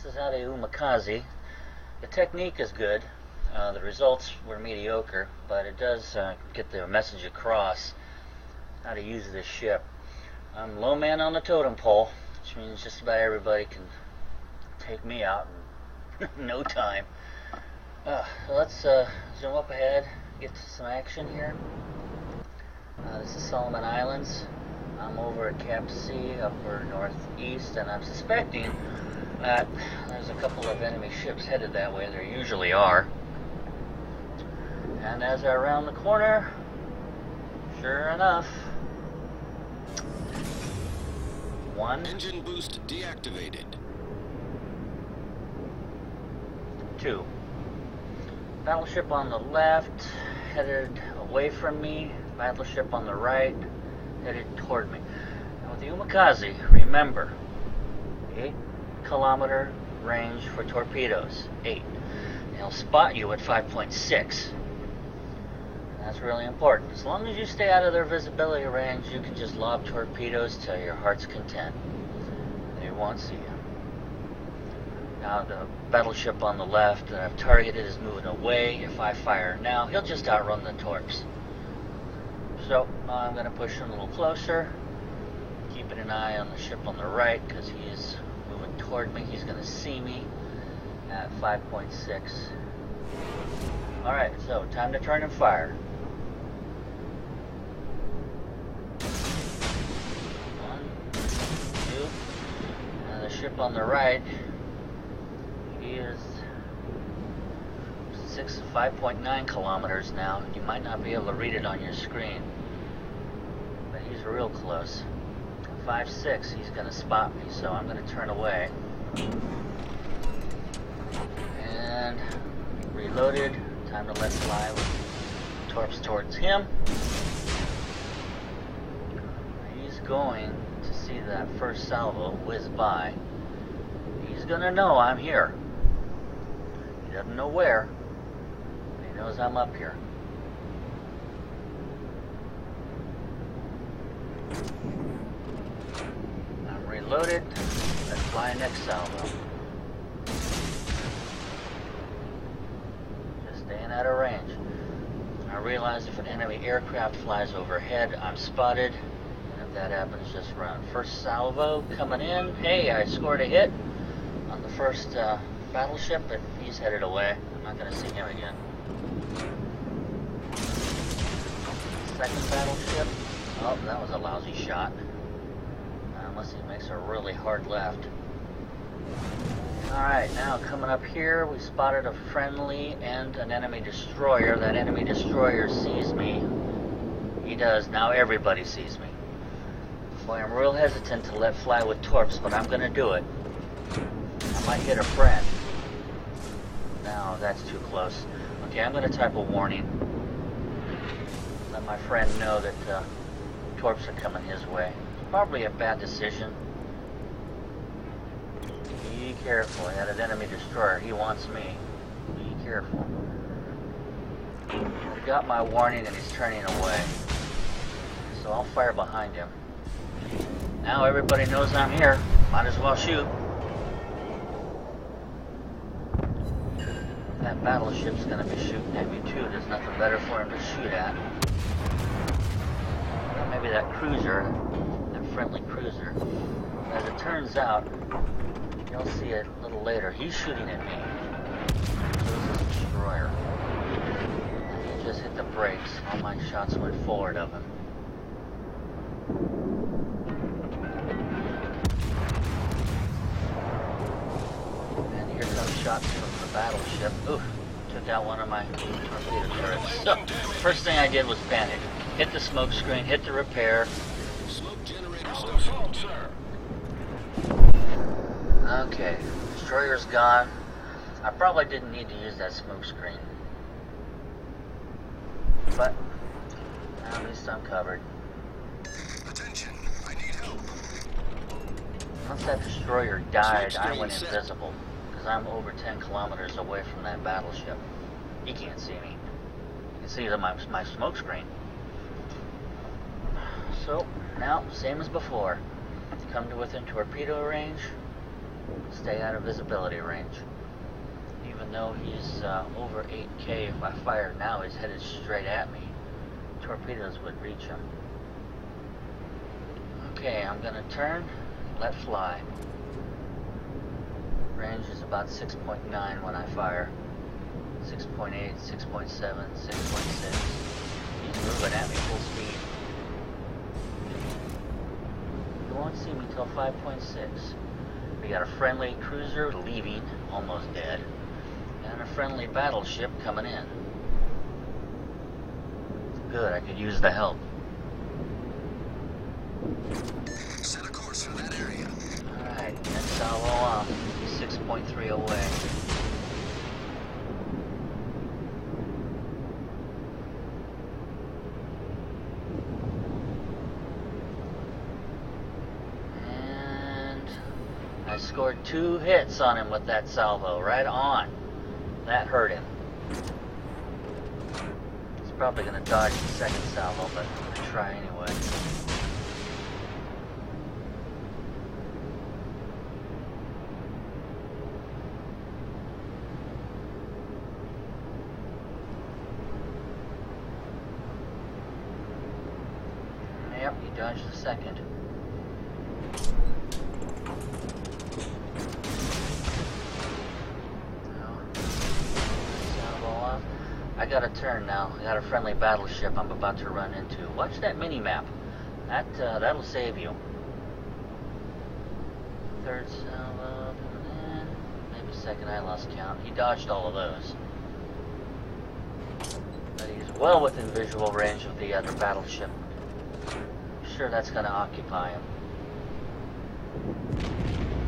is out of Umikaze. The technique is good. The results were mediocre, but it does get the message across how to use this ship. I'm low man on the totem pole, which means just about everybody can take me out in no time. So let's zoom up ahead, get to some action here. This is Solomon Islands. I'm over at Cap C, upper northeast, and I'm suspecting that there's a couple of enemy ships headed that way. There usually are. And as I round the corner, sure enough, one. Engine boost deactivated. Two. Battleship on the left, headed away from me. Battleship on the right, headed toward me. Now with the Umikaze, remember, 8-kilometer range for torpedoes. 8. They'll spot you at 5.6. That's really important. As long as you stay out of their visibility range, you can just lob torpedoes to your heart's content. They won't see you. Now the battleship on the left that I've targeted is moving away. If I fire now, he'll just outrun the torps. So I'm going to push him a little closer, keeping an eye on the ship on the right because he is moving toward me. He's going to see me at 5.6. Alright, so time to turn and fire. 1, 2, and the ship on the right, he is 5.9 kilometers now. You might not be able to read it on your screen, but he's real close. 5.6, he's going to spot me, so I'm going to turn away. And reloaded. Time to let fly with torps towards him. He's going to see that first salvo whiz by. He's going to know I'm here. He doesn't know where. He knows I'm up here. I'm reloaded. Let's fly next salvo. Just staying out of range. I realize if an enemy aircraft flies overhead, I'm spotted. And if that happens, just run. First salvo coming in. Hey, I scored a hit on the first battleship, but he's headed away. I'm not going to see him again. Second battleship. Oh, that was a lousy shot. Unless he makes a really hard left. Alright, now coming up here, we spotted a friendly and an enemy destroyer. That enemy destroyer sees me. He does. Now everybody sees me. Boy, I'm real hesitant to let fly with torps, but I'm going to do it. I might hit a friend. No, that's too close. Okay, I'm going to type a warning. Let my friend know that torps are coming his way. Probably a bad decision. Be careful. I had an enemy destroyer. He wants me. Be careful. I got my warning and he's turning away. So I'll fire behind him. Now everybody knows I'm here. Might as well shoot. That battleship's going to be shooting at me too. There's nothing better for him to shoot at. Well, maybe that cruiser, that friendly cruiser. As it turns out, you'll see it a little later. He's shooting at me. So this is a destroyer. He just hit the brakes. All my shots went forward of him. And here comes shots from the battleship. Oof, took out one of my torpedo turrets. So, first thing I did was panic. Hit the smoke screen, hit the repair. Smoke generator started, sir. Okay, destroyer's gone. I probably didn't need to use that smoke screen. But, at least I'm covered. Attention, I need help. Once that destroyer died, I went invisible. Because I'm over 10 kilometers away from that battleship. He can't see me. You can see my smoke screen. So, now, same as before. Come to within torpedo range. Stay out of visibility range. Even though he's over 8K, if I fire now, he's headed straight at me. Torpedoes would reach him. Okay, I'm gonna turn, let fly. Range is about 6.9 when I fire. 6.8, 6.7, 6.6. He's moving at me full speed. You won't see me till 5.6. We got a friendly cruiser leaving, almost dead, and a friendly battleship coming in. Good, I could use the help. Set a course for that area. Alright, next salvo off. 6.3 away. And I scored 2 hits on him with that salvo, right on. That hurt him. He's probably going to dodge the second salvo, but I'm going to try anyway. Yep, he dodged the second. I got a turn now. I got a friendly battleship I'm about to run into. Watch that mini-map. That'll save you. Third salvo coming in. Maybe second, I lost count. He dodged all of those. But he's well within visual range of the other battleship. I'm sure that's going to occupy him.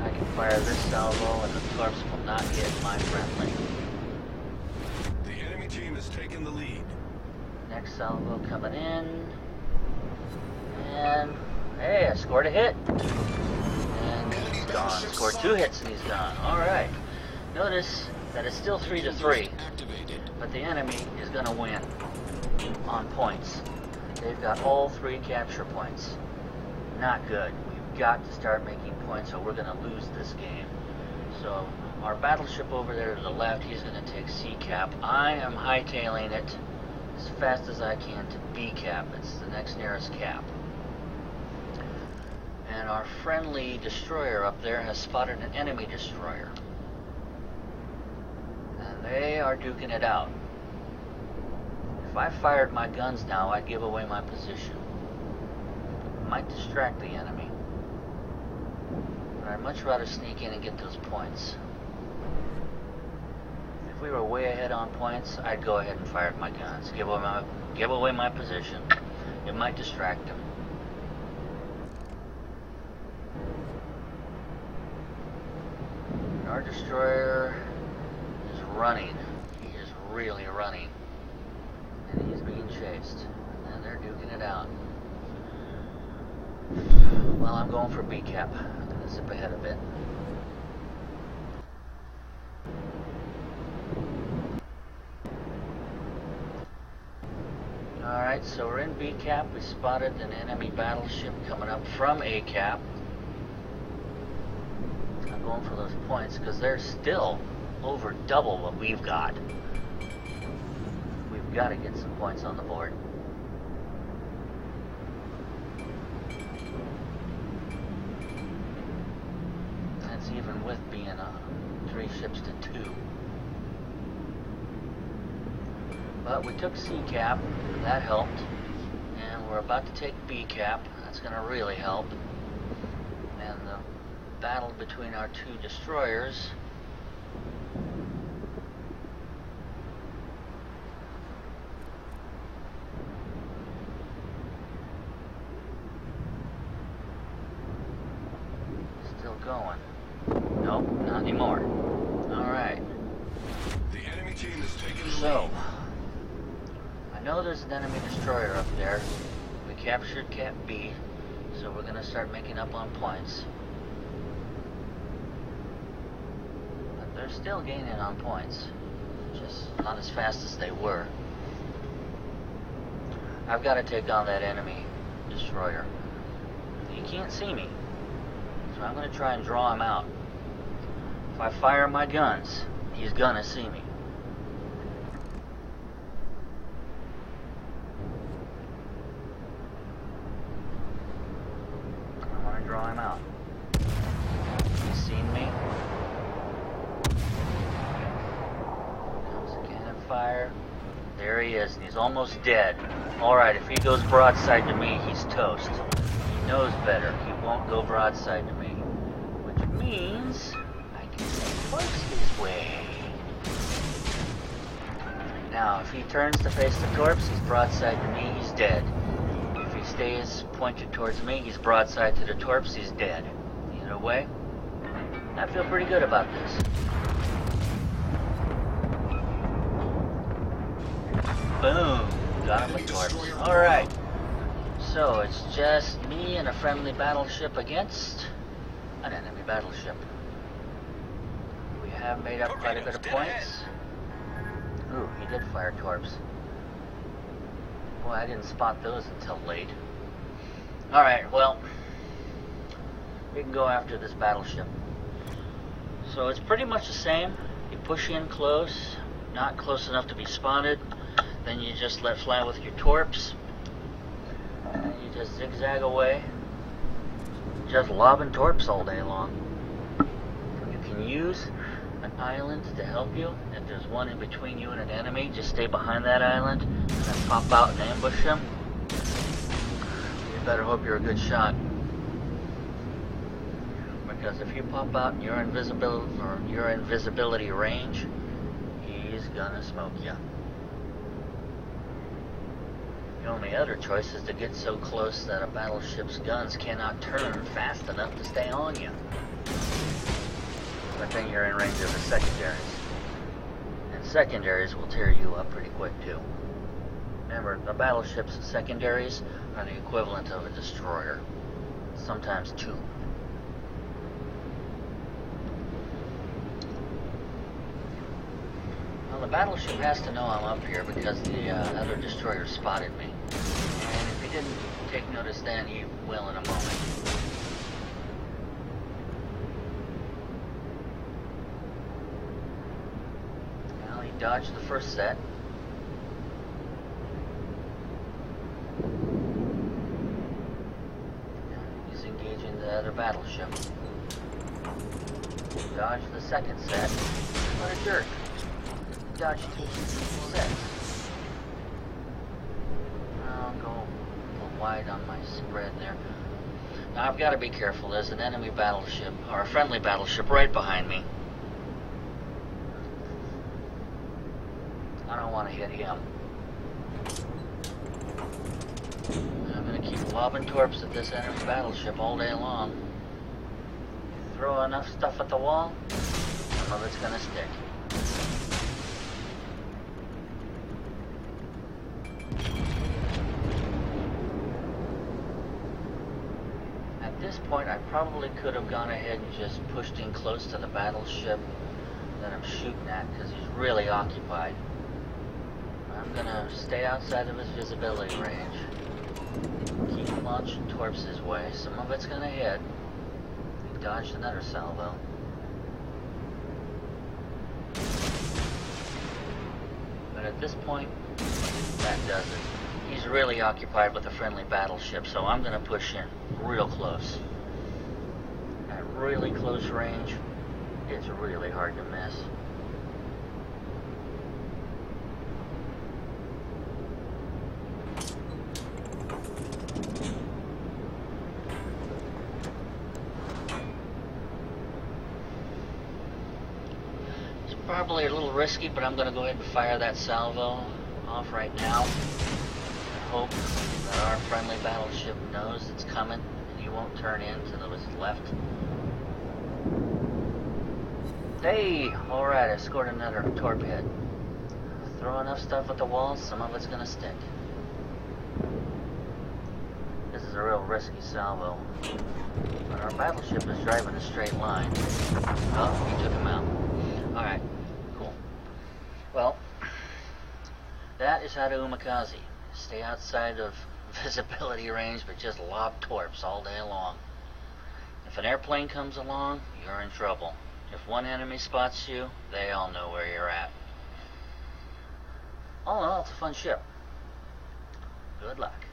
I can fire this salvo and the torps will not hit my friendly. Team has taken the lead. Next salvo coming in. And hey, I scored a hit. And he's gone. Scored 2 hits and he's gone. Alright. Notice that it's still 3-3. But the enemy is going to win on points. They've got all 3 capture points. Not good. We've got to start making points or we're going to lose this game. So our battleship over there to the left, he's going to take C cap. I am hightailing it as fast as I can to B cap. It's the next nearest cap. And our friendly destroyer up there has spotted an enemy destroyer. And they are duking it out. If I fired my guns now, I'd give away my position. Might distract the enemy. But I'd much rather sneak in and get those points. If we were way ahead on points, I'd go ahead and fire my guns. Give away my position. It might distract them. Our destroyer is running. He is really running. And he's being chased. And they're duking it out. Well, I'm going for B cap. I'm going to zip ahead a bit. Alright, so we're in B cap. We spotted an enemy battleship coming up from A cap. I'm going for those points because they're still over double what we've got. We've got to get some points on the board. That's even with being 3 ships to 2. But we took C cap, that helped, and we're about to take B cap. That's going to really help. And the battle between our 2 destroyers still going. Nope, not anymore. Alright. The enemy team has taken the So, I know there's an enemy destroyer up there. We captured Cap B, so we're going to start making up on points. But they're still gaining on points, just not as fast as they were. I've got to take on that enemy destroyer. He can't see me, so I'm going to try and draw him out. If I fire my guns, he's gonna see me. I want to draw him out. He's seen me. Comes the cannon fire. There he is, and he's almost dead. Alright, if he goes broadside to me, he's toast. He knows better. He won't go broadside to me. Which means I can send torps his way. Now, if he turns to face the torps, he's broadside to me, he's dead. If he stays pointed towards me, he's broadside to the torps, he's dead. Either way, I feel pretty good about this. Boom! Got him with torps. Alright. So, it's just me and a friendly battleship against an enemy battleship. We have made up quite a bit of points. Ooh, he did fire torps. Boy, I didn't spot those until late. Alright, well, we can go after this battleship. So it's pretty much the same. You push in close, not close enough to be spotted. Then you just let fly with your torps. And you just zigzag away. Just lobbing torps all day long. You can use an island to help you. If there's one in between you and an enemy, just stay behind that island and then pop out and ambush him. You better hope you're a good shot. Because if you pop out in your invisibility range, he's gonna smoke you. The only other choice is to get so close that a battleship's guns cannot turn fast enough to stay on you. But then you're in range of the secondaries. And secondaries will tear you up pretty quick too. Remember, the battleship's secondaries are the equivalent of a destroyer. Sometimes two. Well, the battleship has to know I'm up here because the other destroyer spotted me. And if he didn't take notice then, he will in a moment. Well, he dodged the first set. He's engaging the other battleship. Dodged the second set. What a jerk. Dodged two sets. I'll go a little wide on my spread there. Now I've got to be careful. There's an enemy battleship, or a friendly battleship right behind me. I don't want to hit him. I'm going to keep lobbing torps at this enemy battleship all day long. Throw enough stuff at the wall, some of it's going to stick. At this point, I probably could have gone ahead and just pushed in close to the battleship that I'm shooting at because he's really occupied. I'm going to stay outside of his visibility range. Keep launching torps his way. Some of it's going to hit. He dodged another salvo. But at this point, that does it. He's really occupied with a friendly battleship, so I'm going to push in real close. At really close range, it's really hard to miss. It's probably a little risky, but I'm going to go ahead and fire that salvo off right now. Hope that our friendly battleship knows it's coming and he won't turn in to his left. Hey! Alright, I scored another torp hit. Throw enough stuff at the wall, some of it's gonna stick. This is a real risky salvo. But our battleship is driving a straight line. Oh, he took him out. Alright, cool. Well, that is how to Umikaze. Stay outside of visibility range, but just lob torps all day long. If an airplane comes along, you're in trouble. If one enemy spots you, they all know where you're at. All in all, it's a fun ship. Good luck.